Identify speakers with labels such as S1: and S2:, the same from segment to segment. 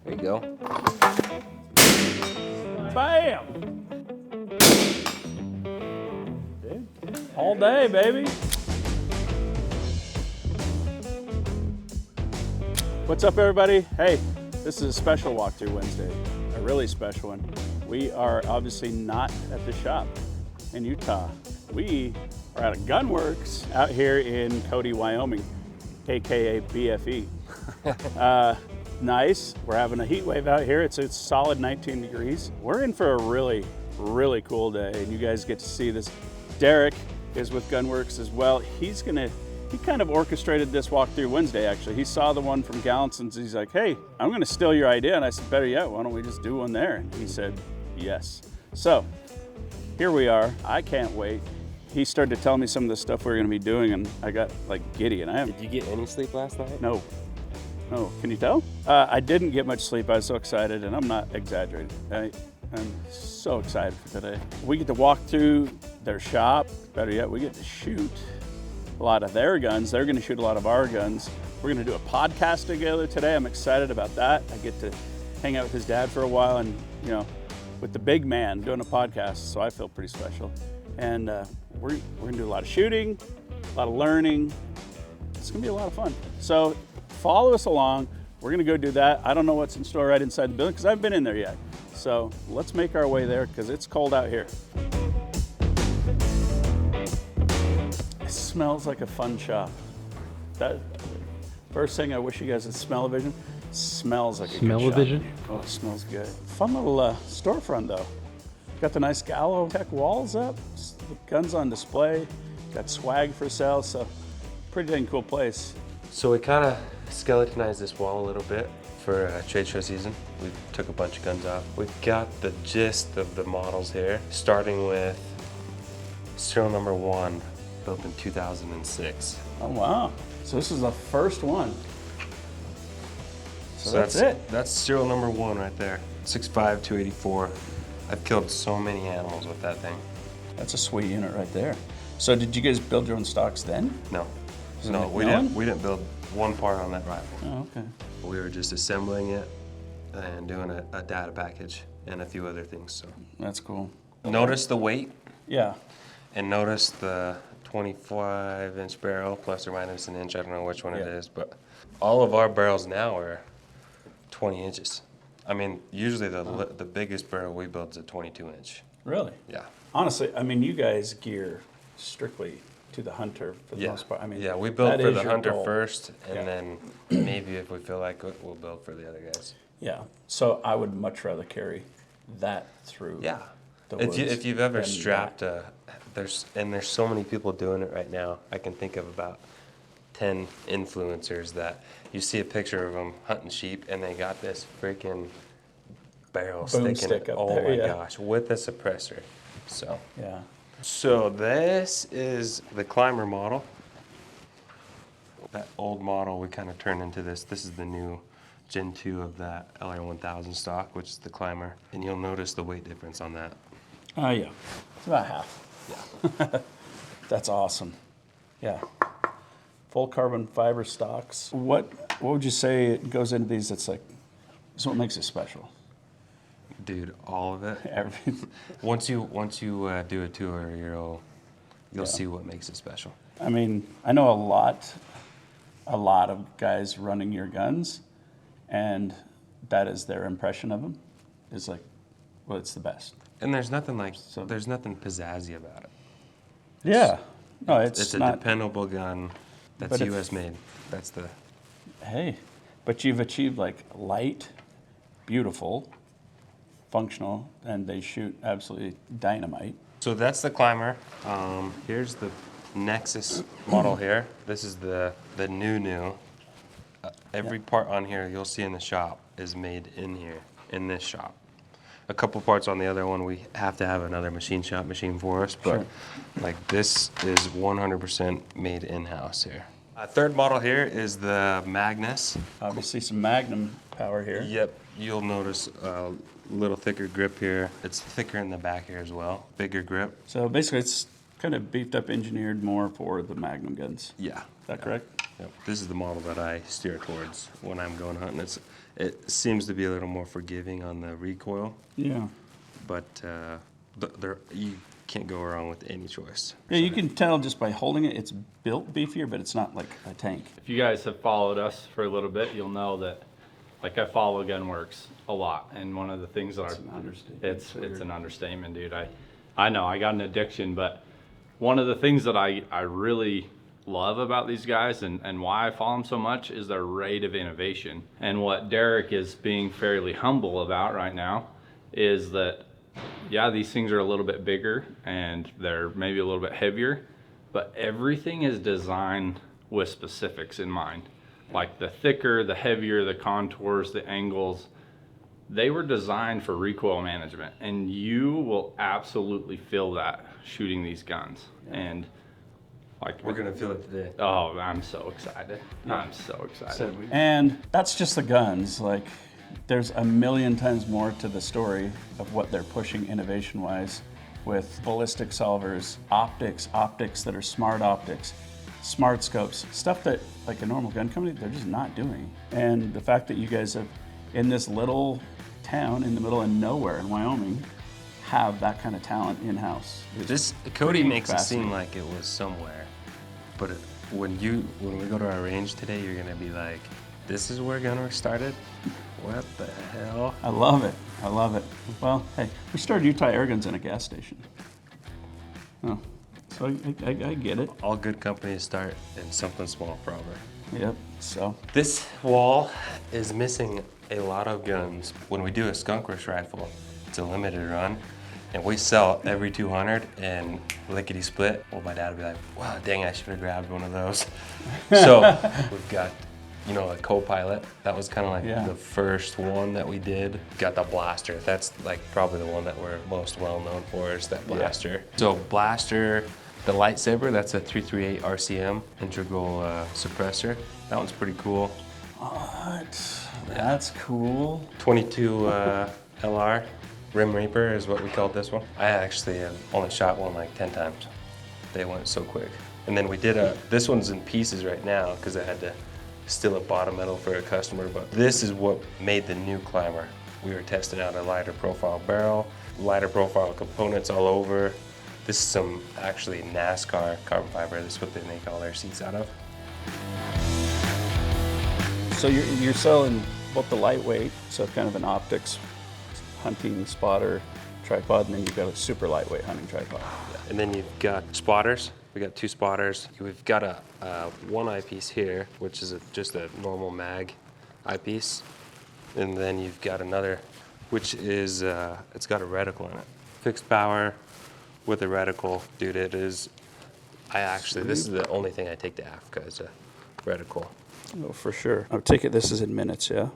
S1: There you go.
S2: Bam! Dude, all day, baby. What's up, everybody? Hey, this is a special walkthrough Wednesday, a really special one. We are obviously not at the shop in Utah. We are at a Gunwerks out here in Cody, Wyoming, AKA BFE. Nice. We're having a heat wave out here. It's a solid 19 degrees. We're in for a really, really cool day, and you guys get to see this. Derek is with Gunwerks as well. He kind of orchestrated this walkthrough Wednesday, actually. He saw the one from Gallinson's. He's like, hey, I'm gonna steal your idea. And I said, better yet, why don't we just do one there? And he said, yes. So here we are. I can't wait. He started to tell me some of the stuff we were gonna be doing, and I got like giddy. And
S1: Did you get any sleep last night?
S2: No. Oh, can you tell? I didn't get much sleep. I was so excited, and I'm not exaggerating. I'm so excited for today. We get to walk through their shop. Better yet, we get to shoot a lot of their guns. They're gonna shoot a lot of our guns. We're gonna do a podcast together today. I'm excited about that. I get to hang out with his dad for a while and, you know, with the big man doing a podcast, so I feel pretty special. And we're gonna do a lot of shooting, a lot of learning. It's gonna be a lot of fun. So follow us along. We're gonna go do that. I don't know what's in store right inside the building because I haven't been in there yet. So let's make our way there because it's cold out here. It smells like a fun shop. That first thing I wish you guys had smell-o-vision. Smells like a good shop.
S3: Smell-o-vision?
S2: Oh, it smells good. Fun little storefront though. Got the nice Gallo Tech walls up, the guns on display, got swag for sale, so pretty dang cool place.
S1: So we kind of skeletonized this wall a little bit for trade show season. We took a bunch of guns off. We've got the gist of the models here, starting with serial number 1, built in 2006.
S2: Oh wow, so this is the first one. So that's it.
S1: That's serial number 1 right there. 6.5, 284. I've killed so many animals with that thing.
S2: That's a sweet unit right there. So did you guys build your own stocks then?
S1: No.
S2: Is it
S1: No, we didn't build one part on that rifle.
S2: Oh, okay.
S1: We were just assembling it and doing a data package and a few other things. So
S2: That's cool.
S1: notice the weight
S2: Yeah.
S1: and notice the 25-inch barrel, plus or minus an inch. I don't know which one it
S2: Yeah.
S1: is, but all of our barrels now are 20 inches. I mean, usually the biggest barrel we build is a 22-inch.
S2: Really?
S1: Yeah.
S2: Honestly, I mean, you guys gear strictly to the hunter for the
S1: Yeah.
S2: most part. I mean,
S1: Yeah, we build
S2: that
S1: for
S2: is
S1: the
S2: your
S1: hunter
S2: goal.
S1: first, and
S2: Yeah.
S1: then maybe if we feel like it, we'll build for the other guys.
S2: Yeah. So I would much rather carry that through.
S1: Yeah.
S2: The
S1: If
S2: woods
S1: you've ever
S2: than
S1: strapped
S2: that.
S1: there's so many people doing it right now. I can think of about 10 influencers that you see a picture of them hunting sheep and they got this freaking barrel
S2: Boom
S1: sticking
S2: stick up
S1: oh
S2: there,
S1: my
S2: yeah.
S1: gosh, with a suppressor.
S2: Yeah.
S1: So this is the climber model. That old model we kind of turned into this. This is the new Gen 2 of that LR1000 stock, which is the climber. And you'll notice the weight difference on that.
S2: Oh yeah. It's about half.
S1: Yeah.
S2: That's awesome. Yeah. Full carbon fiber stocks. What would you say it goes into these? That's like, this is what makes it special.
S1: Dude, all of it.
S2: Everything.
S1: Once you do a tour, you'll see what makes it special.
S2: I mean, I know a lot of guys running your guns, and that is their impression of them. Is like, well, it's the best.
S1: And there's nothing pizzazzy about it.
S2: Yeah. No,
S1: It's a
S2: not.
S1: dependable gun that's
S2: But if-
S1: U.S. made. That's the.
S2: Hey, but you've achieved like light, beautiful, functional, and they shoot absolutely dynamite.
S1: So that's the climber. Here's the Nexus model here. This is the new. Every part on here you'll see in the shop is made in here, in this shop. A couple parts on the other one, we have to have another machine shop machine for us, but like this is 100% made in-house here. Third model here is the Magnus.
S2: Obviously, some Magnum power here.
S1: Yep, you'll notice a little thicker grip here. It's thicker in the back here as well, bigger grip.
S2: So basically, it's kind of beefed up, engineered more for the Magnum guns.
S1: Yeah.
S2: Is that correct?
S1: Yep. This is the model that I steer towards when I'm going hunting. It seems to be a little more forgiving on the recoil,
S2: Yeah.
S1: but you can't go wrong with any choice.
S2: Yeah, you can tell just by holding it, it's built beefier, but it's not like a tank.
S3: If you guys have followed us for a little bit, you'll know that, like, I follow Gunwerks a lot, and one of the things that
S2: That's an understatement.
S3: it's an understatement, dude. I know I got an addiction, but one of the things that I really love about these guys and why I follow them so much is their rate of innovation. And what Derek is being fairly humble about right now is that, yeah, these things are a little bit bigger and they're maybe a little bit heavier, but everything is designed with specifics in mind. Like the thicker, the heavier, the contours, the angles, they were designed for recoil management, and you will absolutely feel that shooting these guns. And like,
S1: We're gonna feel it today.
S3: oh, I'm so excited. I'm so excited.
S2: And that's just the guns. Like, there's a million times more to the story of what they're pushing innovation-wise with ballistic solvers, optics that are smart optics, smart scopes, stuff that like a normal gun company, they're just not doing. And the fact that you guys have, in this little town in the middle of nowhere in Wyoming, have that kind of talent in-house.
S1: Cody makes it
S2: fascinating.
S1: seem like it was somewhere, but when we go to our range today, you're gonna be like, this is where Gunwerks started? What the hell?
S2: I love it. I love it. Well, hey, we started Utah Airguns in a gas station. Oh, so I get it.
S1: All good companies start in something small, probably.
S2: Yep. So
S1: This wall is missing a lot of guns. When we do a skunkworks rifle, it's a limited run, and we sell every 200 and lickety split. Well, my dad would be like, wow, dang, I should have grabbed one of those. So we've got, a co-pilot. That was kind of like
S2: Yeah.
S1: the first one that we did. Got the blaster. That's like probably the one that we're most well known for is that blaster. So blaster, the lightsaber, that's a 338 RCM integral suppressor. That one's pretty cool.
S2: what? That's cool.
S1: 22 LR Rim Reaper is what we called this one. I actually have only shot one like 10 times. They went so quick. And then we did this one's in pieces right now because I had to steal a bottom metal for a customer, but this is what made the new Climber. We were testing out a lighter profile barrel, lighter profile components all over. This is some actually NASCAR carbon fiber. This is what they make all their seats out of.
S2: So you're selling both the lightweight, so kind of an optics hunting spotter tripod, and then you've got a super lightweight hunting tripod.
S1: And then you've got spotters. We got 2 spotters. We've got a one eyepiece here, which is just a normal mag eyepiece. And then you've got another, which is, it's got a reticle in it. Fixed power with a reticle. Dude, it is, this is the only thing I take to Africa is a reticle.
S2: Oh, for sure. I take it this is in minutes, yeah?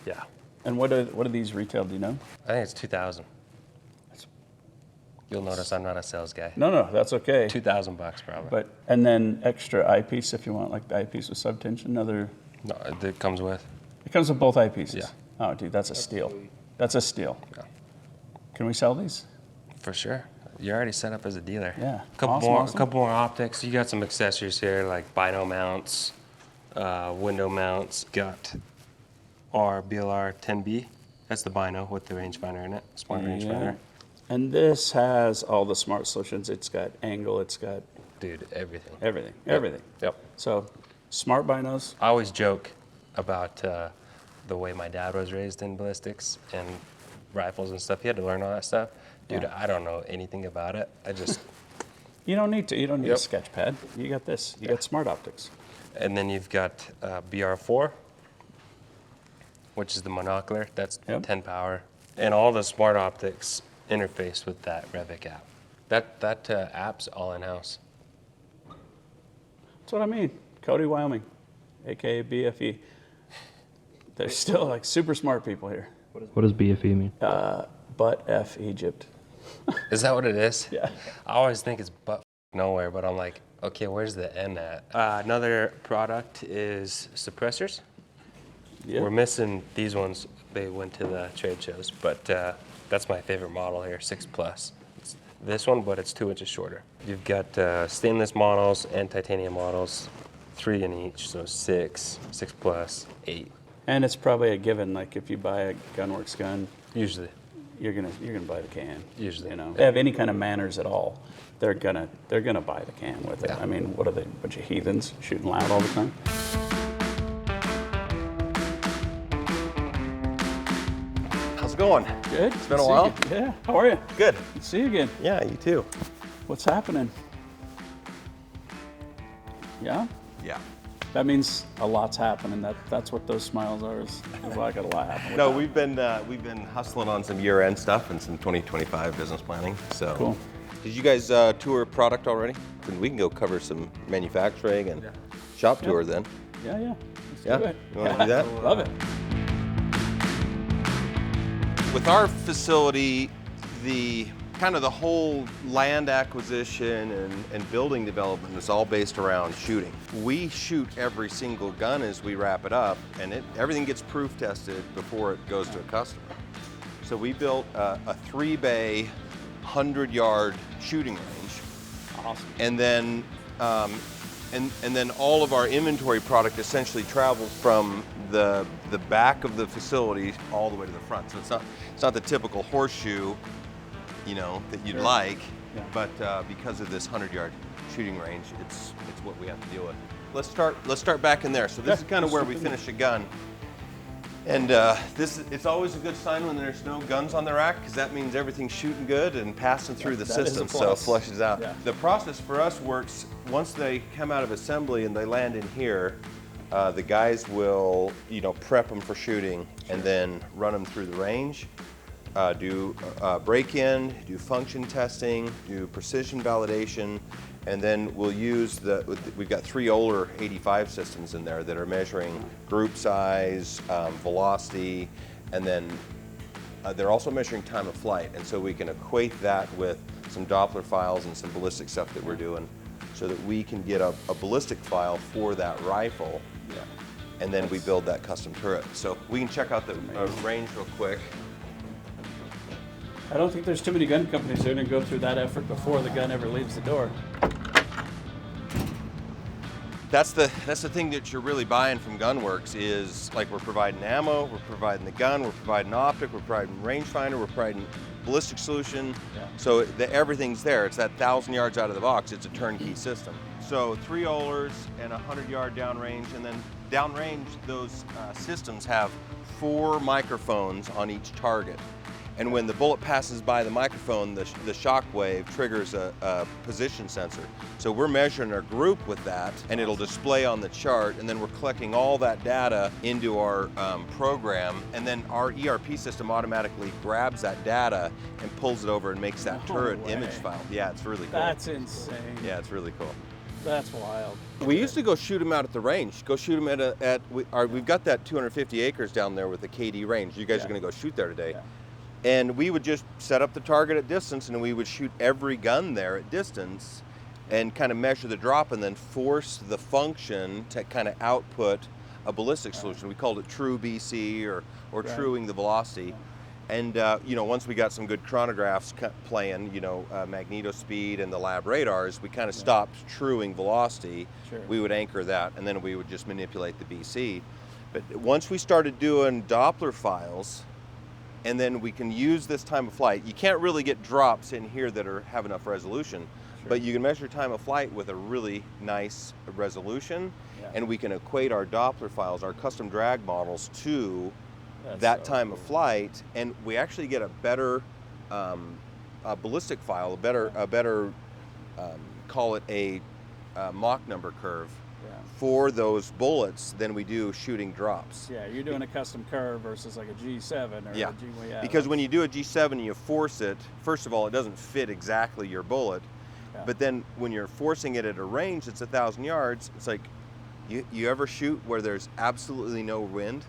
S1: Yeah.
S2: And what do these retail, do you know?
S1: I think it's 2,000. You'll notice I'm not a sales guy.
S2: No, that's okay.
S1: $2,000 probably.
S2: And then extra eyepiece if you want, like the eyepiece with subtension,
S1: No, it comes with.
S2: it comes with both eyepieces.
S1: Yeah.
S2: Oh, dude, that's a steal. That's a steal.
S1: Yeah.
S2: Can we sell these?
S1: For sure. You're already set up as a dealer.
S2: Yeah.
S1: A couple more optics. You got some accessories here like bino mounts, window mounts. Got our BLR 10B. That's the bino with the rangefinder in it. Smart rangefinder.
S2: And this has all the smart solutions. It's got angle, it's got
S1: Dude, everything.
S2: everything.
S1: Yep.
S2: So smart binos.
S1: I always joke about the way my dad was raised in ballistics and rifles and stuff. He had to learn all that stuff. Dude,
S2: Yeah.
S1: I don't know anything about it. I just.
S2: You don't need to. You don't need a
S1: Yep.
S2: sketch pad. You got this. You got smart optics.
S1: And then you've got BR4, which is the monocular. That's
S2: Yep.
S1: 10 power. And all the smart optics interface with that Revic app. That app's all in-house.
S2: That's what I mean. Cody, Wyoming, aka BFE. They're still like super smart people here.
S4: What does BFE mean?
S2: But F Egypt.
S1: Is that what it is?
S2: Yeah.
S1: I always think it's butt nowhere, but I'm like, okay, where's the N at? Another product is suppressors.
S2: Yeah.
S1: We're missing these ones. They went to the trade shows, but that's my favorite model here, 6+. It's this one, but it's 2 inches shorter. You've got stainless models and titanium models 3 in each, so 6 plus 8
S2: And it's probably a given. Like if you buy a Gunwerks gun,
S1: usually.
S2: you're gonna buy the can.
S1: Usually.
S2: You know, if they have any kind of manners at all, they're gonna buy the can with it.
S1: Yeah.
S2: I mean, what are they? A bunch of heathens shooting loud all the time?
S4: How's it going?
S2: Good.
S4: It's been a while.
S2: Yeah. How are you?
S4: Good.
S2: Good to see you again.
S4: Yeah, you too.
S2: What's happening? Yeah.
S4: Yeah.
S2: That means a lot's happening. That's what those smiles are. Is I got a lot happening.
S4: No, we've been hustling on some year-end stuff and some 2025 business planning. So,
S2: Cool.
S4: Did you guys tour product already? Then we can go cover some manufacturing and shop tour then.
S2: Yeah. Let's
S4: Yeah?
S2: do it.
S4: You want to do that?
S2: Love it.
S4: With our facility, the whole land acquisition and building development is all based around shooting. We shoot every single gun as we wrap it up, and everything gets proof tested before it goes to a customer. So we built a 3-bay, 100-yard shooting range,
S2: Awesome.
S4: and then and then all of our inventory product essentially travels from the back of the facility all the way to the front. So it's not the typical horseshoe, that you'd like,
S2: Yeah.
S4: but because of this 100-yard shooting range, it's what we have to deal with. Let's start back in there. So this is kind of where we finish a gun, and it's always a good sign when there's no guns on the rack, because that means everything's shooting good and passing through the
S2: that is a
S4: system, so it
S2: plus.
S4: flushes out.
S2: Yeah.
S4: The process for us works once they come out of assembly and they land in here. The guys will, prep them for shooting and then run them through the range. Do break-in, do function testing, do precision validation, and then we'll use we've got 3 Oler 85 systems in there that are measuring group size, velocity, and then they're also measuring time of flight. And so we can equate that with some Doppler files and some ballistic stuff that we're doing so that we can get a ballistic file for that rifle.
S2: Yeah.
S4: And then we build that custom turret. So we can check out the range real quick.
S2: I don't think there's too many gun companies that are going to go through that effort before the gun ever leaves the door.
S4: That's the thing that you're really buying from Gunwerks is, like, we're providing ammo, we're providing the gun, we're providing optic, we're providing rangefinder, we're providing ballistic solution.
S2: Yeah.
S4: So everything's there. It's that 1,000 yards out of the box. It's a turnkey system. So 3 Olers and 100-yard downrange, and then downrange those systems have 4 microphones on each target. And when the bullet passes by the microphone, the shock wave triggers a position sensor. So we're measuring our group with that, and it'll display on the chart, and then we're collecting all that data into our program, and then our ERP system automatically grabs that data and pulls it over and makes that
S2: No
S4: turret
S2: way.
S4: image file. Yeah, it's really cool.
S2: That's insane.
S4: Yeah, it's really cool.
S2: That's wild.
S4: We used to go shoot them out at the range. Go shoot them we've got that 250 acres down there with the KD range. You guys are going to go shoot there today.
S2: Yeah.
S4: And we would just set up the target at distance, and we would shoot every gun there at distance and kind of measure the drop and then force the function to kind of output a ballistic solution. We called it true BC or truing the velocity. And once we got some good chronographs playing, magneto speed and the lab radars, we kind of stopped truing velocity.
S2: Sure.
S4: We would anchor that, and then we would just manipulate the BC. But once we started doing Doppler files, and then we can use this time of flight. You can't really get drops in here that have enough resolution, but you can measure time of flight with a really nice resolution, and we can equate our Doppler files, our custom drag models, to that time of flight, and we actually get a better ballistic file, a better call it a Mach number curve for those bullets than we do shooting drops.
S2: Yeah, you're doing a custom curve versus like a G7 or a G.
S4: Because when you do a G7 and you force it, first of all, it doesn't fit exactly your bullet, but then when you're forcing it at a range that's 1,000 yards, it's like, you ever shoot where there's absolutely no wind,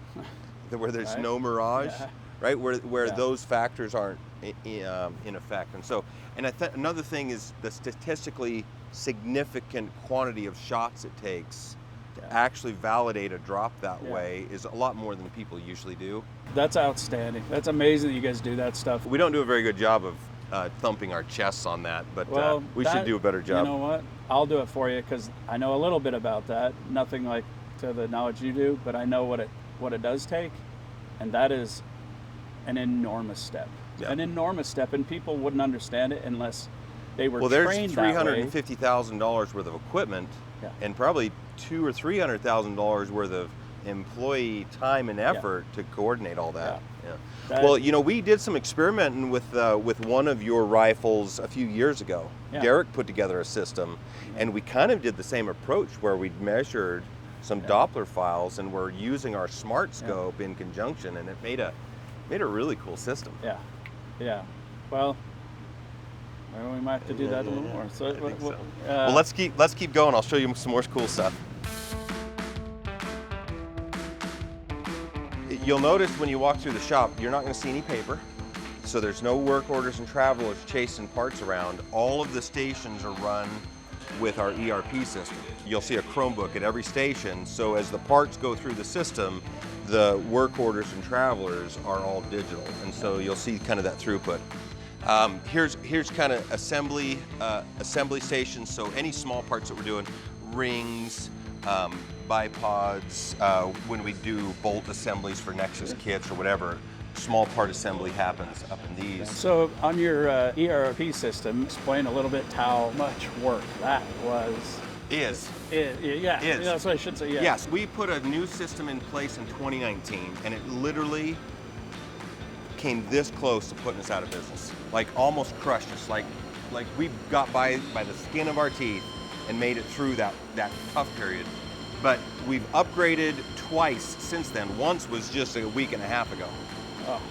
S4: where there's no mirage, right? Where those factors aren't in effect. And so, another thing is the statistically significant quantity of shots it takes to actually validate a drop that way is a lot more than people usually do.
S2: That's outstanding. That's amazing that you guys do that stuff.
S4: We don't do a very good job of thumping our chests on that, but
S2: Well,
S4: we should do a better job.
S2: You know what? I'll do it for you because I know a little bit about that. Nothing like to the knowledge you do, but I know what it does take, and that is an enormous step.
S4: Yeah.
S2: An enormous step, and people wouldn't understand it unless they were
S4: Well, there's
S2: trained that way.
S4: $350,000 worth of equipment,
S2: Yeah.
S4: and probably $200,000 or $300,000 worth of employee time and effort to coordinate all that. Yeah.
S2: That-
S4: Well, you know, we did some experimenting with one of your rifles a few years ago.
S2: Yeah.
S4: Derek put together a system, and we kind of did the same approach where we measured some Doppler files, and we're using our smart scope in conjunction, and it made a really cool system.
S2: Yeah, yeah. Well, we might have to do that a little more. So,
S4: I think so.
S2: uh,
S4: Well, let's keep going. I'll show you some more cool stuff. You'll notice when you walk through the shop, you're not going to see any paper. So there's no work orders and travelers chasing parts around. All of the stations are run with our ERP system. You'll see a Chromebook at every station. So as the parts go through the system, the work orders and travelers are all digital. And so you'll see kind of that throughput. Here's kind of assembly stations. So any small parts that we're doing, rings, bipods, when we do bolt assemblies for Nexus kits or whatever, small part assembly happens up in these.
S2: So on your ERP system, explain a little bit how much work that was.
S4: Yeah, is.
S2: That's what I should say. Yeah.
S4: Yes, we put a new system in place in 2019, and it literally came this close to putting us out of business. Like almost crushed us. Like we got by the skin of our teeth and made it through that tough period. But we've upgraded twice since then. Once was just a week and a half ago.
S2: Oh.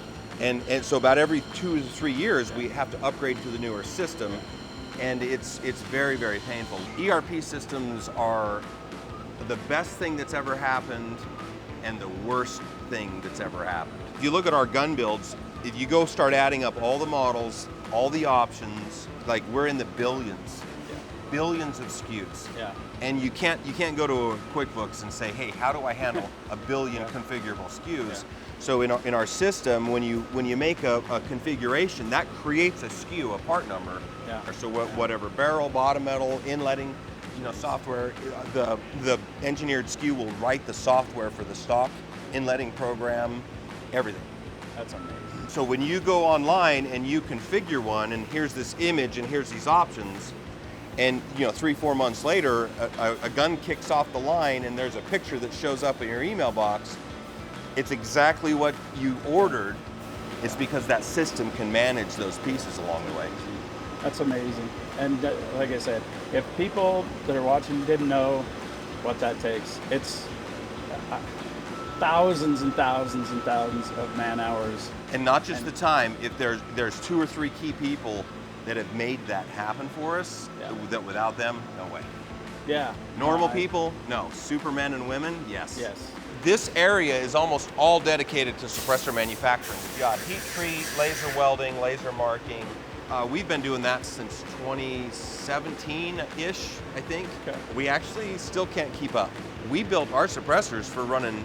S4: And so about every 2 to 3 years, we have to upgrade to the newer system, and it's very, very painful. ERP systems are the best thing that's ever happened and the worst thing that's ever happened. If you look at our gun builds, if you go start adding up all the models, all the options, like we're in the billions. Billions of SKUs.
S2: Yeah.
S4: And you can't go to a QuickBooks and say, hey, how do I handle a billion configurable SKUs?
S2: Yeah.
S4: So in our system, when you make a configuration, that creates a SKU, a part number.
S2: Yeah.
S4: Or so whatever barrel, bottom metal, inletting, software, the engineered SKU will write the software for the stock inletting program, everything.
S2: That's amazing.
S4: So when you go online and you configure one, and here's this image and here's these options, and 3-4 months later, a gun kicks off the line and there's a picture that shows up in your email box, it's exactly what you ordered. It's because that system can manage those pieces along the way.
S2: That's amazing. And like I said, if people that are watching didn't know what that takes, it's thousands and thousands and thousands of man hours.
S4: And not just the time. If there's 2 or 3 key people that have made that happen for us, that without them, no way.
S2: Yeah.
S4: Normal people, no. Supermen and women, yes.
S2: Yes.
S4: This area is almost all dedicated to suppressor manufacturing. We've got heat treat, laser welding, laser marking. We've been doing that since 2017-ish, I think.
S2: Okay.
S4: We actually still can't keep up. We built our suppressors for running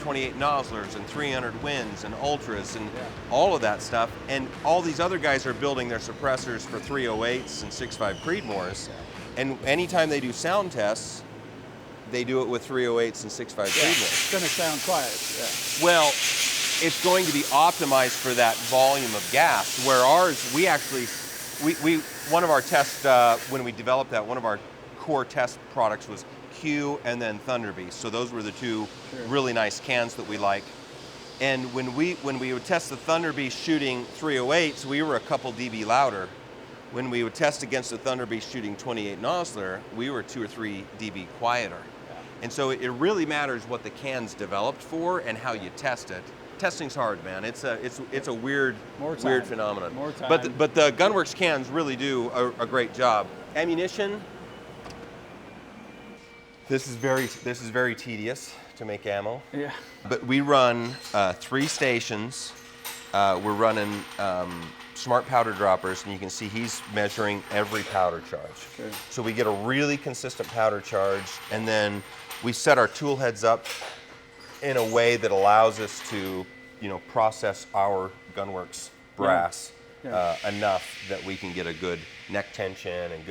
S4: 28 Noslers and 300 Winds and Ultras and all of that stuff. And all these other guys are building their suppressors for 308s and 6.5 Creedmoors. And anytime they do sound tests, they do it with 308s and 6.5 Creedmoors.
S2: It's going to sound quiet. Yeah.
S4: Well, it's going to be optimized for that volume of gas, where ours, we one of our tests, when we developed that, one of our core test products was Q and then Thunder Beast. So those were the two really nice cans that we like. And when we would test the Thunder Beast shooting 308s, we were a couple dB louder. When we would test against the Thunder Beast shooting 28 Nosler, we were 2 or 3 dB quieter. And so it really matters what the can's developed for and how you test it. Testing's hard, man. It's a weird phenomenon.
S2: More time.
S4: But the Gunwerks cans really do a great job. Ammunition. This is very tedious to make ammo.
S2: Yeah.
S4: But we run 3 stations. We're running smart powder droppers, and you can see he's measuring every powder charge.
S2: Sure.
S4: So we get a really consistent powder charge, and then we set our tool heads up in a way that allows us to, process our Gunwerks brass enough that we can get a good neck tension and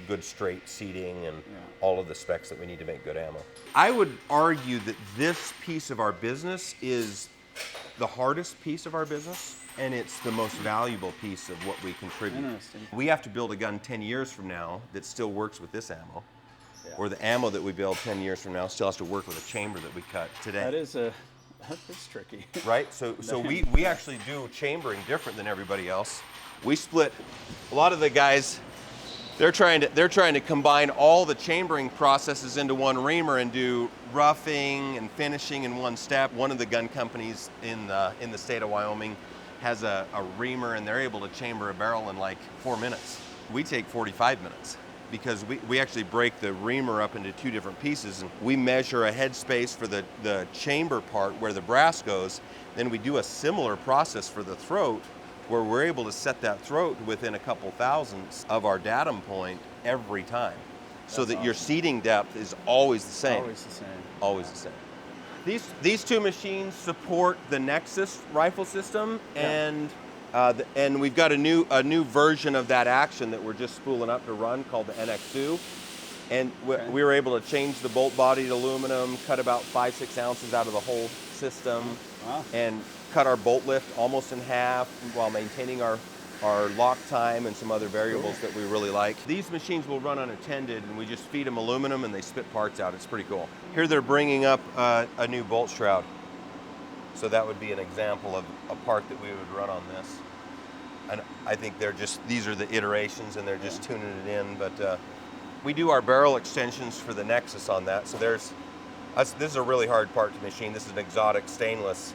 S4: good straight seating and all of the specs that we need to make good ammo. I would argue that this piece of our business is the hardest piece of our business, and it's the most valuable piece of what we contribute.
S2: Interesting.
S4: We have to build a gun 10 years from now that still works with this ammo, or the ammo that we build 10 years from now still has to work with a chamber that we cut today.
S2: That's tricky.
S4: Right? So we actually do chambering different than everybody else. We split, a lot of the guys, they're trying to combine all the chambering processes into one reamer and do roughing and finishing in one step. One of the gun companies in the state of Wyoming has a reamer, and they're able to chamber a barrel in like 4 minutes. We take 45 minutes. Because we actually break the reamer up into 2 different pieces, and we measure a headspace for the chamber part where the brass goes. Then we do a similar process for the throat, where we're able to set that throat within a couple thousandths of our datum point every time. So that your seating depth is always the same.
S2: Always the same.
S4: Always the same. These 2 machines support the Nexus rifle system, and we've got a new version of that action that we're just spooling up to run called the NX2. And we were able to change the bolt body to aluminum, cut about 5-6 ounces out of the whole system, and cut our bolt lift almost in half while maintaining our lock time and some other variables that we really like. These machines will run unattended, and we just feed them aluminum and they spit parts out. It's pretty cool. Here they're bringing up a new bolt shroud. So that would be an example of a part that we would run on this. And I think these are the iterations, and they're just tuning it in. But we do our barrel extensions for the Nexus on that. So this is a really hard part to machine. This is an exotic stainless,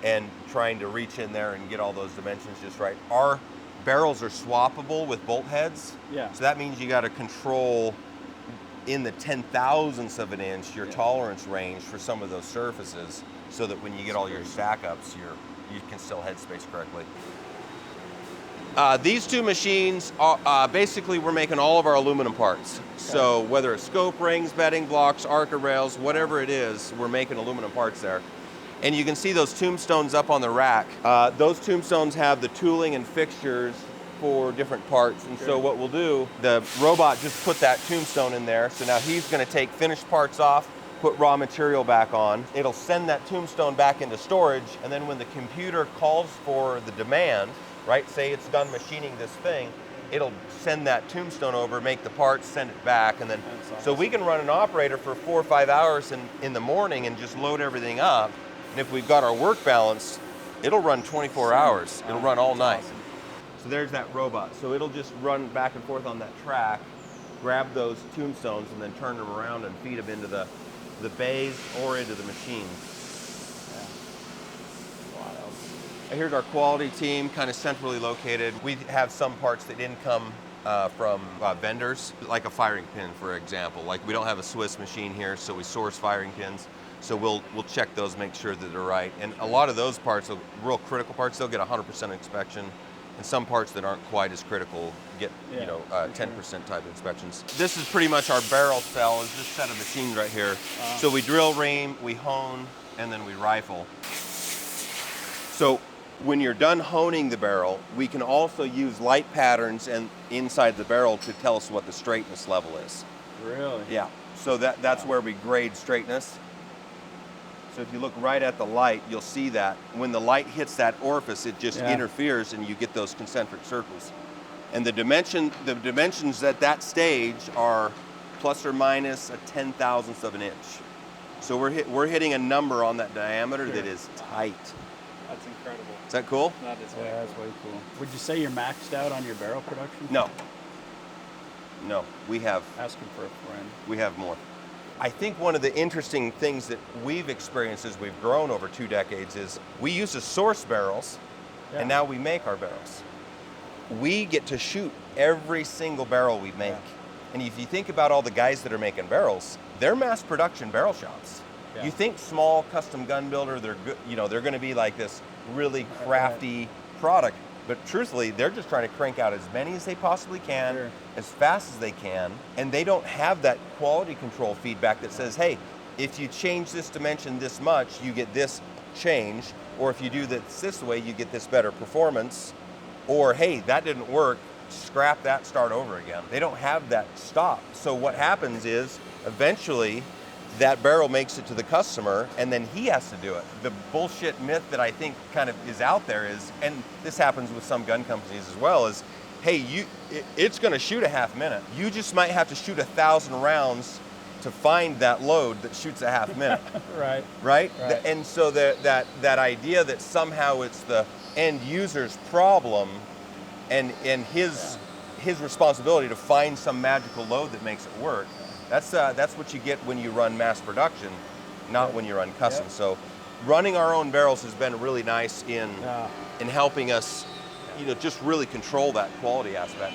S4: and trying to reach in there and get all those dimensions just right. Our barrels are swappable with bolt heads.
S2: Yeah.
S4: So that means you got to control in the 10,000ths of an inch your tolerance range for some of those surfaces, so that when you get all your stack ups, you can still headspace correctly. These 2 machines, basically we're making all of our aluminum parts. Okay. So whether it's scope rings, bedding blocks, Arca rails, whatever it is, we're making aluminum parts there. And you can see those tombstones up on the rack. Those tombstones have the tooling and fixtures for different parts. And so what we'll do, the robot just put that tombstone in there. So now he's gonna take finished parts off, put raw material back on. It'll send that tombstone back into storage, and then when the computer calls for the demand, right, say it's done machining this thing, it'll send that tombstone over, make the parts, send it back, and then, so we can run an operator for 4 or 5 hours in the morning and just load everything up. And if we've got our work balance, it'll run 24 hours. It'll run all night. Awesome. So there's that robot. So it'll just run back and forth on that track, grab those tombstones, and then turn them around and feed them into the bays or into the machine. Yeah. Here's our quality team, kind of centrally located. We have some parts that didn't come from vendors, like a firing pin, for example. Like, we don't have a Swiss machine here, so we source firing pins. So we'll check those, make sure that they're right. And a lot of those parts, real critical parts, they'll get 100% inspection. And some parts that aren't quite as critical get 10% type inspections. This is pretty much our barrel cell, is this set of machines right here. So we drill ream, we hone, and then we rifle. So when you're done honing the barrel, we can also use light patterns and inside the barrel to tell us what the straightness level is.
S2: Really?
S4: Yeah. So that's where we grade straightness. So if you look right at the light, you'll see that when the light hits that orifice, it just interferes and you get those concentric circles. And the dimensions at that stage are plus or minus a 10,000th of an inch. So we're hitting a number on that diameter that is tight.
S5: That's incredible.
S4: Is that cool?
S5: That is way
S2: that's way cool. Would you say you're maxed out on your barrel production?
S4: No. No, we have.
S2: Asking for a friend.
S4: We have more. I think one of the interesting things that we've experienced as we've grown over 2 decades is we used to source barrels, and now we make our barrels. We get to shoot every single barrel we make. And if you think about all the guys that are making barrels, they're mass production barrel shops. You think small custom gun builder, they're good, they're going to be like this really crafty product. But truthfully, they're just trying to crank out as many as they possibly can, as fast as they can, and they don't have that quality control feedback that says, hey, if you change this dimension this much, you get this change, or if you do this way, you get this better performance, Or, hey, that didn't work, scrap that, start over again. They don't have that stop. So what happens is eventually that barrel makes it to the customer and then he has to do it. The bullshit myth that I think kind of is out there is, and this happens with some gun companies as well, is, hey, it's gonna shoot a half minute. You just might have to shoot 1,000 rounds to find that load that shoots a half minute.
S2: Right.
S4: Right?
S2: Right.
S4: And so that idea that somehow it's the end user's problem and his responsibility to find some magical load that makes it work, that's what you get when you run mass production, not when you run custom.
S2: Yep.
S4: So running our own barrels has been really nice in helping us, just really control that quality aspect.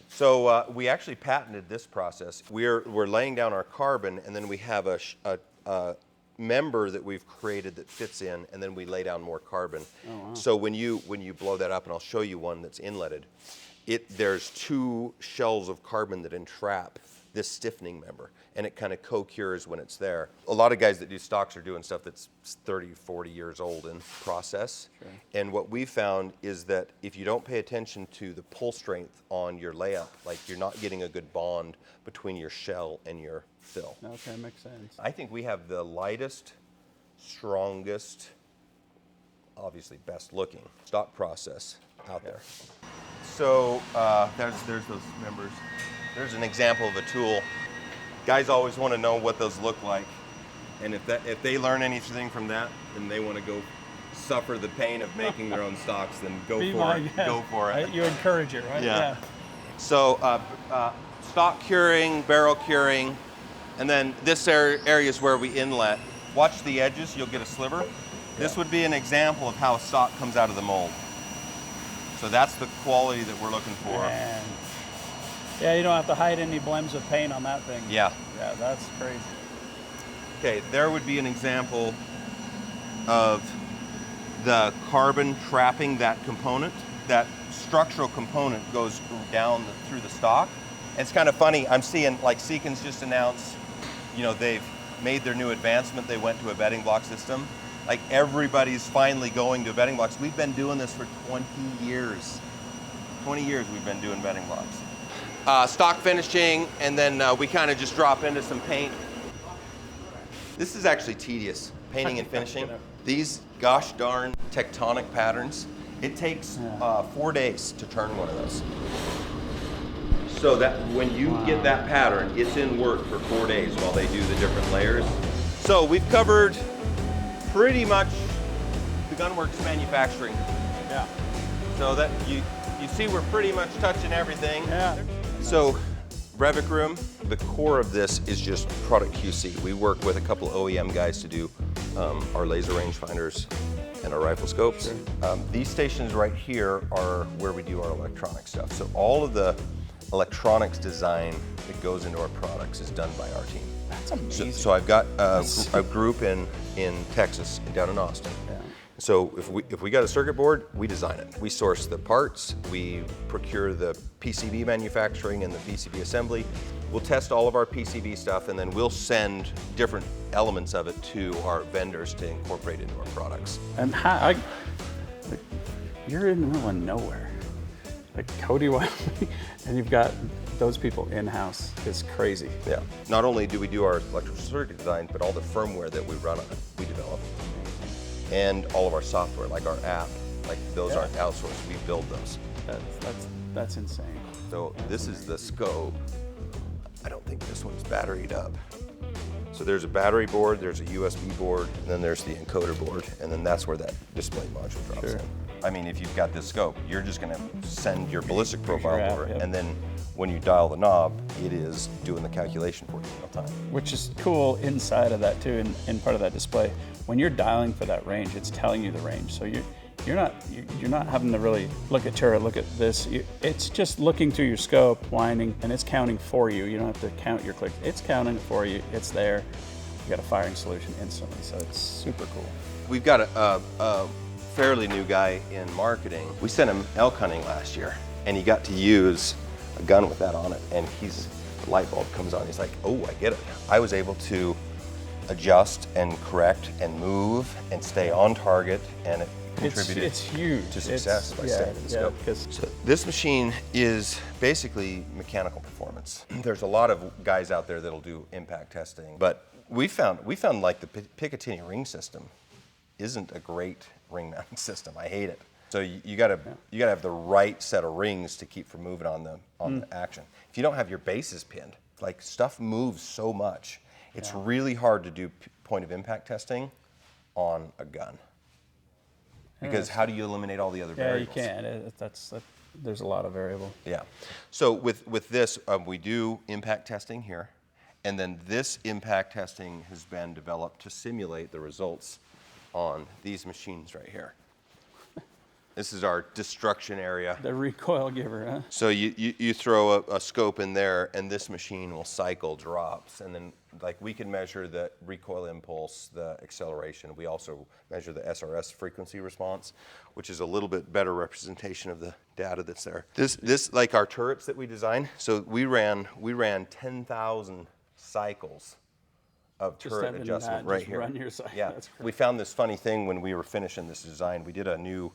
S4: So we actually patented this process. We're laying down our carbon, and then we have a member that we've created that fits in, and then we lay down more carbon.
S2: Oh, wow.
S4: So when you blow that up, and I'll show you one that's inletted, there's 2 shells of carbon that entrap this stiffening member, and it kind of co-cures when it's there. A lot of guys that do stocks are doing stuff that's 30, 40 years old in process.
S2: Sure.
S4: And what we found is that if you don't pay attention to the pull strength on your layup, like you're not getting a good bond between your shell and your fill.
S2: Okay, makes sense.
S4: I think we have the lightest, strongest, obviously best looking stock process out there. So there's those members. There's an example of a tool. Guys always want to know what those look like, and if they learn anything from that, then they want to go suffer the pain of making their own stocks. Then go for it. Go for it.
S2: You encourage it, right?
S4: Yeah. So stock curing, barrel curing, and then this area is where we inlet. Watch the edges, you'll get a sliver. This would be an example of how a stock comes out of the mold. So that's the quality that we're looking for.
S2: And yeah, you don't have to hide any blems of paint on that thing.
S4: Yeah.
S2: Yeah, that's crazy.
S4: Okay, there would be an example of the carbon trapping that component. That structural component goes down through the stock. It's kind of funny, I'm seeing like Seekins just announced, they've made their new advancement. They went to a bedding block system. Like everybody's finally going to bedding blocks. We've been doing this for 20 years. 20 years we've been doing bedding blocks. Stock finishing, and then we kind of just drop into some paint. This is actually tedious, painting and finishing. These gosh darn tectonic patterns, it takes 4 days to turn one of those. So that when you get that pattern, it's in work for 4 days while they do the different layers. So we've covered pretty much the Gunwerks manufacturing.
S2: Yeah.
S4: So that you see we're pretty much touching everything.
S2: Yeah.
S4: So Revic Room, the core of this is just product QC. We work with a couple of OEM guys to do our laser rangefinders and our rifle scopes. These stations right here are where we do our electronic stuff. So all of the electronics design that goes into our products is done by our team.
S2: That's amazing.
S4: So I've got a group in Texas, down in Austin.
S2: Yeah.
S4: So if we got a circuit board, we design it. We source the parts, we procure the PCB manufacturing and the PCB assembly. We'll test all of our PCB stuff, and then we'll send different elements of it to our vendors to incorporate into our products.
S2: And you're in the middle of nowhere, like Cody, Wyoming, and you've got those people in-house. It's crazy.
S4: Yeah. Not only do we do our electrical circuit design, but all the firmware that we run on it, we develop. And all of our software, like our app, like those aren't outsourced, we build those.
S2: That's insane.
S4: So this is the scope. I don't think this one's batteried up. So there's a battery board, there's a USB board, and then there's the encoder board, and then that's where that display module drops in. I mean, if you've got this scope, you're just gonna send your ballistic profile over, and then when you dial the knob, it is doing the calculation for you in real time.
S2: Which is cool inside of that too, and part of that display. When you're dialing for that range, it's telling you the range. So you're not having to really look at turret, look at this. It's just looking through your scope, winding, and it's counting for you. You don't have to count your clicks. It's counting it for you. It's there. You got a firing solution instantly. So it's super cool.
S4: We've got a fairly new guy in marketing. We sent him elk hunting last year, and he got to use a gun with that on it, and the light bulb comes on. He's like, oh, I get it. I was able to adjust and correct and move and stay on target, and contributed
S2: It's huge.
S4: to success by staying in the scope.
S2: because
S4: So this machine is basically mechanical performance. There's a lot of guys out there that'll do impact testing, but we found like the Picatinny ring system isn't a great ring mounting system. I hate it. So you gotta have the right set of rings to keep from moving on the action. If you don't have your bases pinned, like stuff moves so much, it's really hard to do point of impact testing on a gun. Because how do you eliminate all the other variables?
S2: Yeah, you can. There's a lot of variable.
S4: Yeah. So with this, we do impact testing here, and then this impact testing has been developed to simulate the results on these machines right here. This is our destruction area.
S2: The recoil giver, huh?
S4: So you throw a scope in there, and this machine will cycle drops, and then like we can measure the recoil impulse, the acceleration. We also measure the SRS frequency response, which is a little bit better representation of the data that's there. This like our turrets that we designed. So we ran 10,000 cycles of turret adjustment right here.
S2: Run your cycle.
S4: Yeah, we found this funny thing when we were finishing this design. We did a new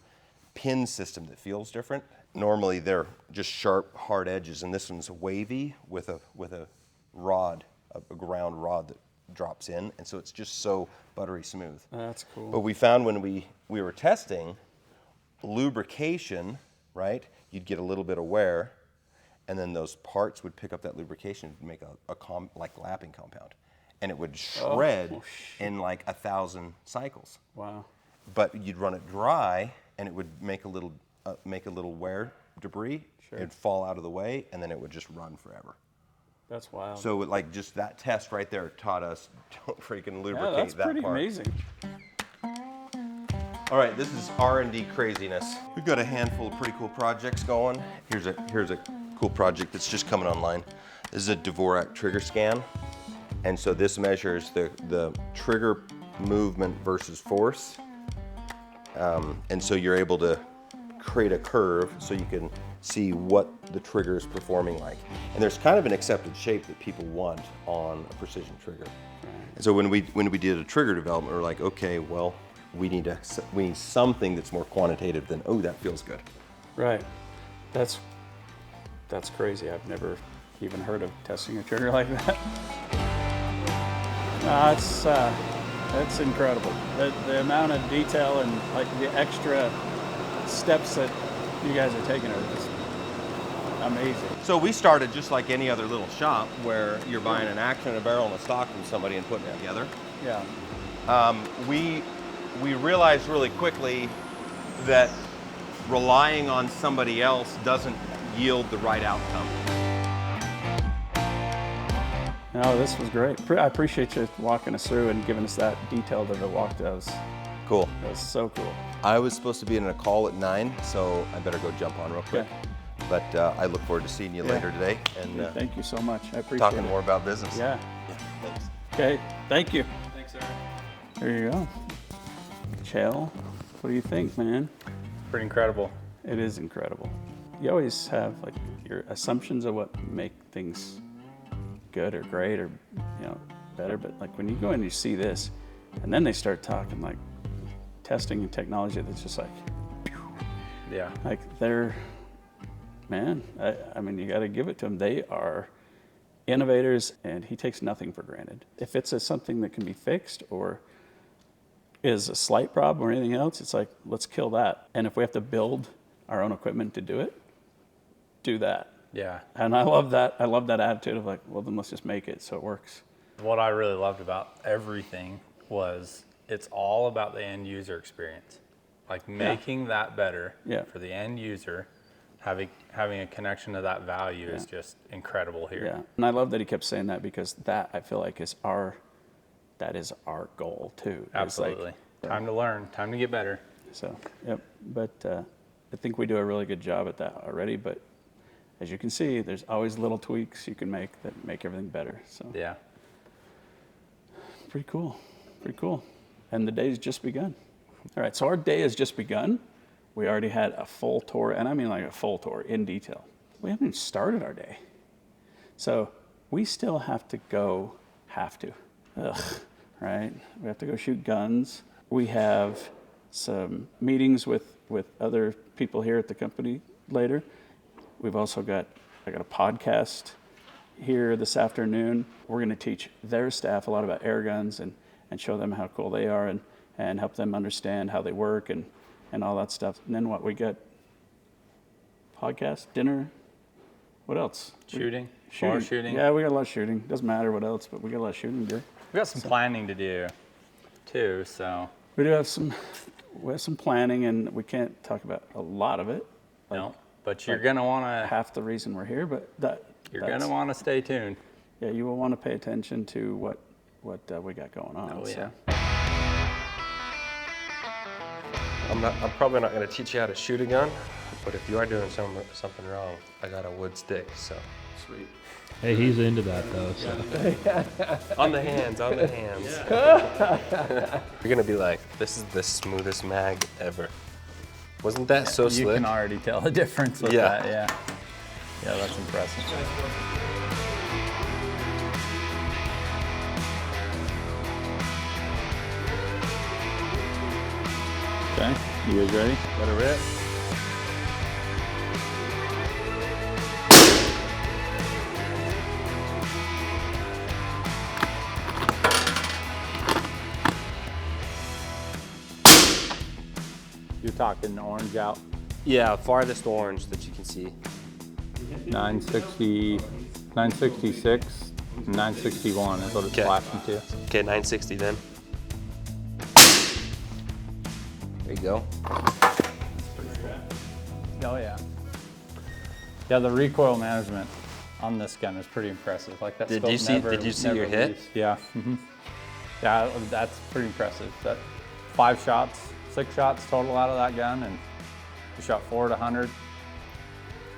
S4: pin system that feels different. Normally they're just sharp, hard edges, and this one's wavy with a rod, a ground rod that drops in, and so it's just so buttery smooth.
S2: That's cool.
S4: But we found when we were testing lubrication, right? You'd get a little bit of wear, and then those parts would pick up that lubrication and make like lapping compound, and it would shred in like 1,000 cycles.
S2: Wow.
S4: But you'd run it dry, and it would make a little wear debris.
S2: Sure.
S4: It'd fall out of the way, and then it would just run forever.
S2: That's wild.
S4: So like just that test right there taught us don't freaking lubricate
S2: yeah, that's
S4: that
S2: pretty
S4: part.
S2: amazing.
S4: All right, this is R&D craziness. We've got a handful of pretty cool projects going. Here's a cool project that's just coming online. This is a Dvorak trigger scan, and so this measures the trigger movement versus force. And so you're able to create a curve so you can see what the trigger is performing like. And there's kind of an accepted shape that people want on a precision trigger. And so when we did a trigger development, we're like, okay, well, we need something that's more quantitative than, oh, that feels good.
S2: Right. That's crazy. I've never even heard of testing a trigger like that. That's incredible. The amount of detail and like the extra steps that you guys are taking are just amazing.
S4: So we started just like any other little shop where you're buying an action, a barrel, and a stock from somebody and putting it together.
S2: Yeah.
S4: We realized really quickly that relying on somebody else doesn't yield the right outcome.
S2: No, this was great. I appreciate you walking us through and giving us that detailed of a walk. That was so cool.
S4: I was supposed to be in a call at 9, so I better go jump on real quick.
S2: Okay.
S4: But I look forward to seeing you later today and
S2: Thank you so much. I appreciate
S4: talking
S2: it.
S4: more about business.
S2: Yeah.
S4: Thanks.
S2: Okay. Thank you.
S3: Thanks, sir.
S2: There you go. Chell, what do you think, man?
S3: Pretty incredible.
S2: It is incredible. You always have like your assumptions of what make things good or great or better, but like when you go and you see this, and then they start talking like testing and technology that's just like,
S3: Yeah.
S2: like they're, man, I mean, you got to give it to them. They are innovators, and he takes nothing for granted. If it's something that can be fixed or is a slight problem or anything else, it's like, let's kill that. And if we have to build our own equipment to do it, do that.
S3: Yeah.
S2: And I love that. I love that attitude of like, well, then let's just make it so it works.
S3: What I really loved about everything was it's all about the end user experience. Like making that better for the end user, having a connection to that value is just incredible here.
S2: Yeah. And I love that he kept saying that, because that I feel like is our goal too.
S3: Absolutely. Time to learn, time to get better.
S2: So, yep. But I think we do a really good job at that already. But as you can see, there's always little tweaks you can make that make everything better. So
S3: Yeah.
S2: Pretty cool. Pretty cool. And the day's just begun. All right, so our day has just begun. We already had a full tour, and I mean like a full tour in detail. We haven't even started our day. So we still have to go, right? We have to go shoot guns. We have some meetings with other people here at the company later. We've also got a podcast here this afternoon. We're going to teach their staff a lot about Airguns and show them how cool they are and help them understand how they work and all that stuff. And then what we got? Podcast, dinner, what else?
S5: Shooting. More shooting.
S2: Yeah, we got a lot of shooting. Doesn't matter what else, but we got a lot of shooting to do.
S5: We got some planning to do too, so.
S2: We do have some planning, and we can't talk about a lot of it.
S5: No, but you're gonna wanna.
S2: Half the reason we're here, but
S5: You're gonna wanna stay tuned.
S2: Yeah, you will want to pay attention to what we got going on.
S5: Oh yeah.
S1: I'm probably not going to teach you how to shoot a gun, but if you are doing something wrong, I got a wood stick, so.
S2: Sweet.
S6: Hey, he's into that though. So.
S1: On the hands. You're going to be like, this is the smoothest mag ever. Wasn't that so
S5: You
S1: slick?
S5: can already tell the difference with
S1: Yeah.
S5: that, yeah. Yeah, that's impressive. Okay, you guys ready?
S1: Let it rip.
S5: You're talking orange out.
S1: Yeah, farthest orange that you can see.
S5: 960, 966, 961 is what it's
S1: Okay.
S5: flashing to.
S1: Okay, 960 then. There you go.
S5: Oh yeah. Yeah, the recoil management on this gun is pretty impressive. Like that.
S1: Did
S5: scope
S1: you see-
S5: never-
S1: did you see
S5: never
S1: your hit?
S5: leaves. Yeah. Yeah, that's pretty impressive. That 5 shots, 6 shots total out of that gun, and we shot 4 at 100.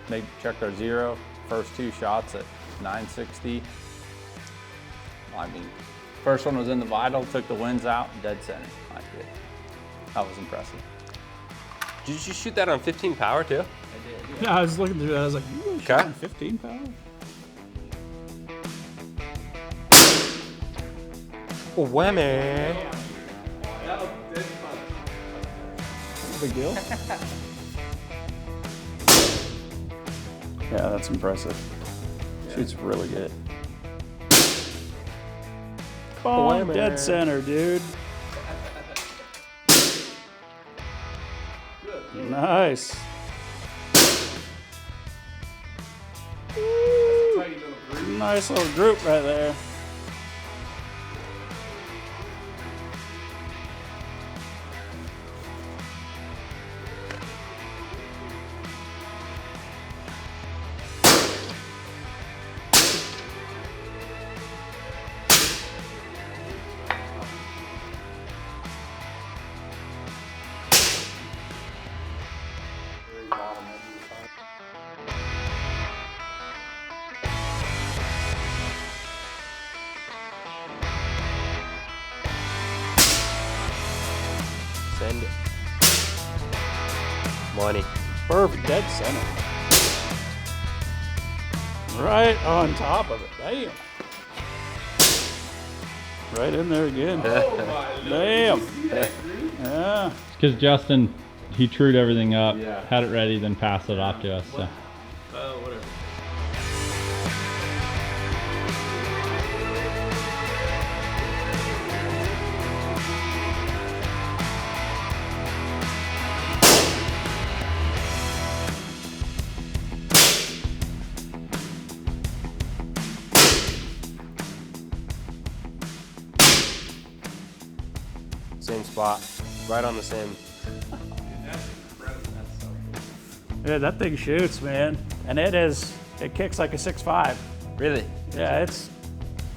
S5: They checked our 0. First 2 shots at 960. I mean, first one was in the vital, took the winds out, dead center. Like it. That was impressive.
S1: Did you shoot that on 15 power too?
S2: Yeah, I was looking through that. I was like, you
S1: Okay.
S2: shot 15 power?
S1: Whammy.
S2: No big deal. Yeah, that's impressive. Shoots really good. Boom, dead center, dude. Nice. Woo. Nice little group right there.
S1: Send it. Money.
S2: Perfect, dead center. Right on top of it. Damn. Right in there again. Damn. Yeah.
S6: Because Justin, he trued everything up, had it ready, then passed it off to us. So.
S1: Same spot. Right on the same.
S2: Yeah, that thing shoots, man. And it kicks like a 6.5.
S1: Really?
S2: Yeah, it's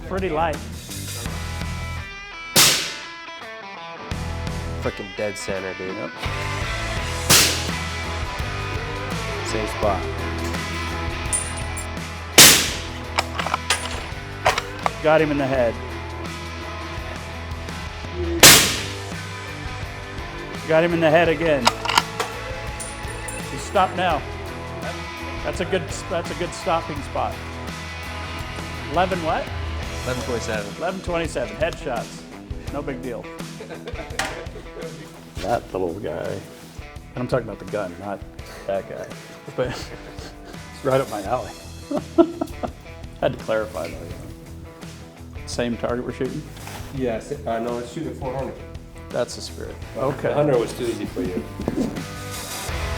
S2: pretty light.
S1: Freaking dead center, dude. Yep. Same spot.
S2: Got him in the head. Got him in the head again. He's stopped now. That's a good stopping spot. 11 what?
S1: 11.7.
S2: 11:27. Headshots. No big deal. that little guy. And I'm talking about the gun, not that guy. But it's right up my alley. Had to clarify though. Same target we're shooting?
S1: Yes, no, let's shoot at 400.
S2: That's the spirit. Okay.
S1: 100 was too easy for you.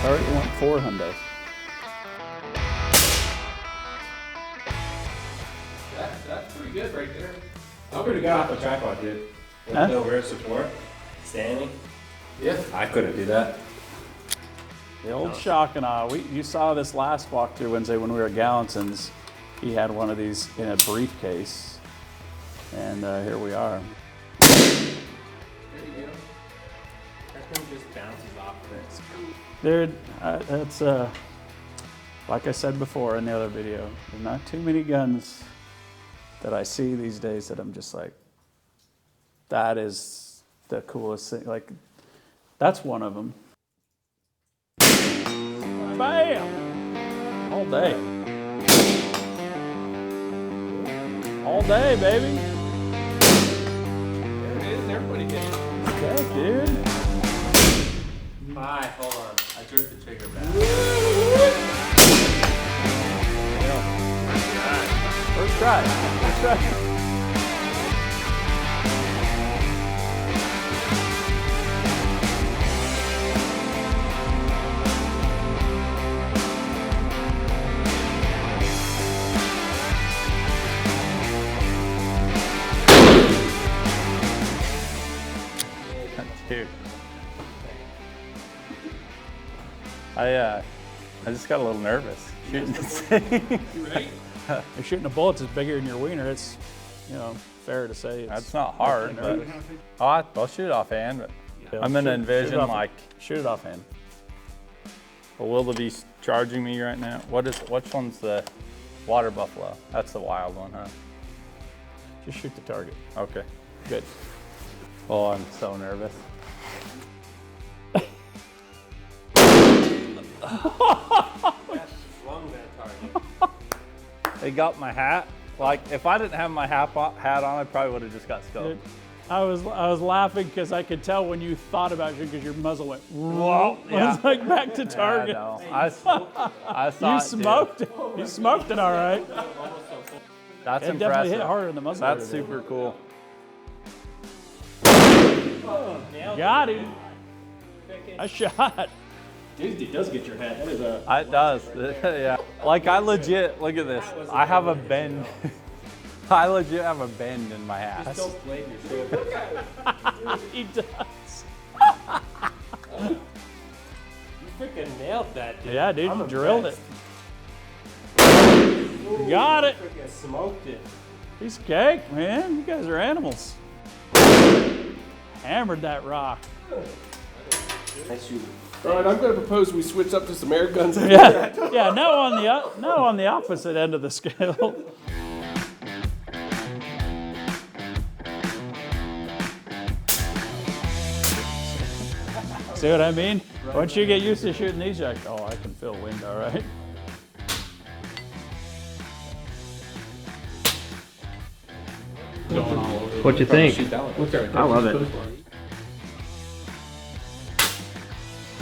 S2: All right, you want 400.
S1: That's pretty good right there. I could have got off the tripod, dude. With
S2: Huh?
S1: no rear support, standing. Yeah. I couldn't do that.
S2: The old shock and awe. You saw this last walkthrough Wednesday when we were at Gallantson's. He had one of these in a briefcase. And here we are.
S1: There you go. That thing just bounces off this.
S2: Dude, that's like I said before in the other video, there's not too many guns that I see these days that I'm just like, that is the coolest thing. Like, that's one of them. Bam! All day. All day, baby.
S1: There it is, everybody did it.
S2: Okay, dude.
S1: Hi, hold on. I jerked the trigger back.
S2: First try. First try.
S5: Dude. I just got a little nervous shooting this thing.
S1: Right?
S2: You're shooting a bullet that's bigger than your wiener. It's, you know, fair to say.
S5: That's not hard, but I'll shoot offhand. But
S2: Yeah,
S5: I'm gonna
S2: shoot
S5: envision
S2: off-
S5: like,
S2: shoot it offhand.
S5: well, will they be charging me right now? Which one's the water buffalo? That's the wild one, huh?
S2: Just shoot the target.
S5: Okay.
S2: Good.
S5: Oh, I'm so nervous. They got my hat. Like, if I didn't have my hat on, I probably would have just got scoped.
S2: Dude, I was laughing because I could tell when you thought about it because your muzzle went whoa.
S5: Yeah.
S2: I was like back to target.
S5: Yeah, I saw
S2: You
S5: it,
S2: smoked it. You smoked it all right.
S5: Dude. That's
S2: It
S5: impressive.
S2: definitely hit harder in the muzzle.
S5: That's super cool.
S2: Got him. A shot. It does get your head. That is a.
S5: It does. Yeah. Like, I legit, look at this. I have a bend. I legit have a bend in my ass.
S1: Don't blame yourself.
S2: He does.
S1: You freaking nailed that, dude.
S2: Yeah, dude,
S1: I'm
S2: you drilled
S1: impressed.
S2: it. You got it.
S1: Freaking smoked it.
S2: Piece of cake, man. You guys are animals. Hammered that rock.
S1: Nice shooting. All right, I'm going to propose we switch up to some air guns.
S2: Yeah, yeah. Now on the opposite end of the scale. See what I mean? Once you get used to shooting these, you're like, oh, I can feel wind, all right.
S7: What you think?
S1: I
S7: love it.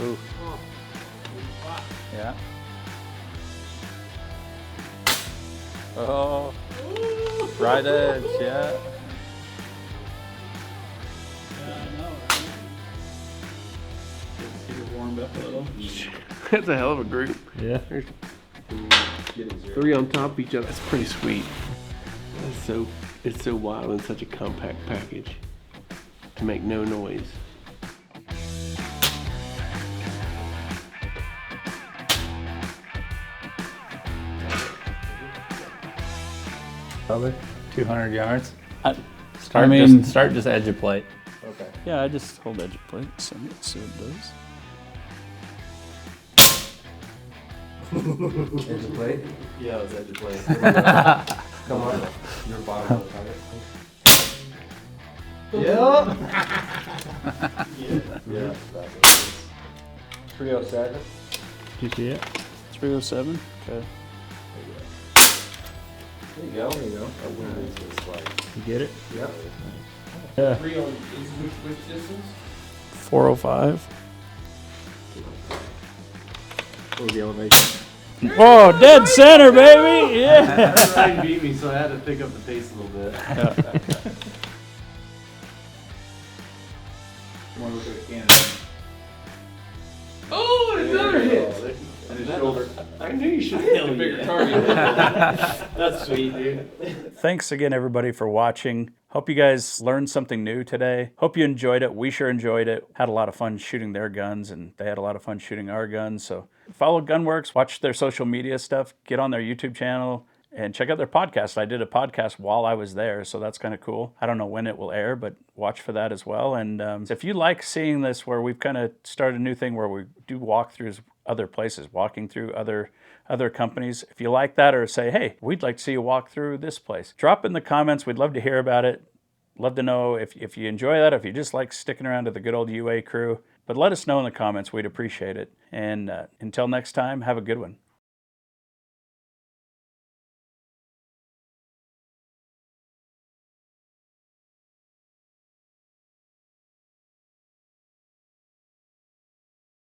S5: Ooh. Yeah. Oh. Right edge, yeah.
S7: That's a hell of a group.
S6: Yeah.
S7: There's 3 on top of each other. That's pretty sweet. It's so wild in such a compact package to make no noise.
S5: Probably 200 yards.
S2: I mean,
S5: Start just edge of plate.
S2: yeah, I just hold edge of plate. See what it does.
S1: Edge of plate? Yeah, it was edge of plate. Come on. Your bottom of the target. Yeah. Yeah. 307.
S6: Did you see it?
S2: 307. Okay.
S1: There you go. There you go. That wind is this way.
S6: You get it?
S1: Yep.
S6: Yeah.
S1: 3 on which distance?
S2: 405.
S7: Or the elevation.
S2: Whoa, dead center, baby! Yeah!
S7: Ryan beat me, so I had to pick up the pace a little bit.
S5: One with the cannon.
S7: Oh, another hit!
S5: And his shoulder.
S7: I knew you should hit a bigger target. That's sweet, dude.
S2: Thanks again, everybody, for watching. Hope you guys learned something new today. Hope you enjoyed it. We sure enjoyed it. Had a lot of fun shooting their guns, and they had a lot of fun shooting our guns. So follow Gunwerks, watch their social media stuff, get on their YouTube channel, and check out their podcast. I did a podcast while I was there, so that's kind of cool. I don't know when it will air, but watch for that as well. And if you like seeing this, where we've kind of started a new thing where we do walkthroughs other places, walking through other companies. If you like that, or say, hey, we'd like to see you walk through this place, drop in the comments. We'd love to hear about it. Love to know if you enjoy that, if you just like sticking around to the good old UA crew. But let us know in the comments. We'd appreciate it. And until next time, have a good one.